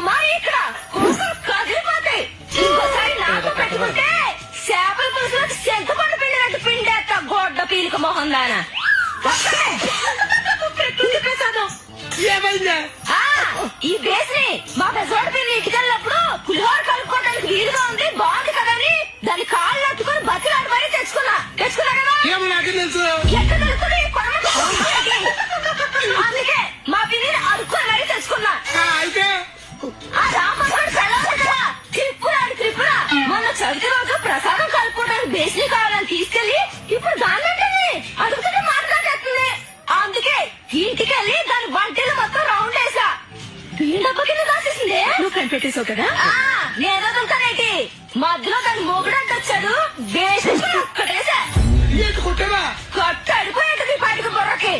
కుమారి ఇక్కడ కూతురు కదిలిపోతాయి. ఇంకోసారి నాకు పెట్టుకుంటే చేపల పులుసులో చింతపండు పిండినట్టు పిండేస్తా గొడ్డ పీలిక మొహం దాన. ఏమైందా? ఈ బేస్ని మా పెసోడి పిల్లి ఇంటికెళ్ళినప్పుడు పులిహోర కలుపుకోవడానికి వీలుగా ఉంది, బాగుంది కదా అని దాని కాళ్ళు అట్టుకుని బతిలాడి మరీ తెచ్చుకున్నా కదా. ఏమో నాకే తెలుసు. ఎక్కడ తెలుస్తుంది? అందుకే మా పిల్లిని అడుక్కుని మరీ తెచ్చుకున్నా. అయితే ఆ రామకృష్ణుడు పెళ్ళాలి కదా త్రిపుర మొన్న చవితి రోజు ప్రసాదం కలుపుకోవడానికి బేస్ని కావాలని తీసుకెళ్లి ఇప్పుడు దాన్ని అంటుంది అడుగుతుంటే మాట్లాడేస్తుంది. అందుకే ఇంటికెళ్ళి దాని వంటలు మొత్తం రౌండ్ వేసా. డబ్బా కింద దాచేసింది. నువ్వు కనిపెట్టేసావు కదా. నేను వదులుతానేటి మధ్యలో దాని మొగుడంటే వచ్చాడు బేసి ఒక్కటేసా. కొట్టరా? కట్టు అడిపోయేది పాటికి బుర్రకి.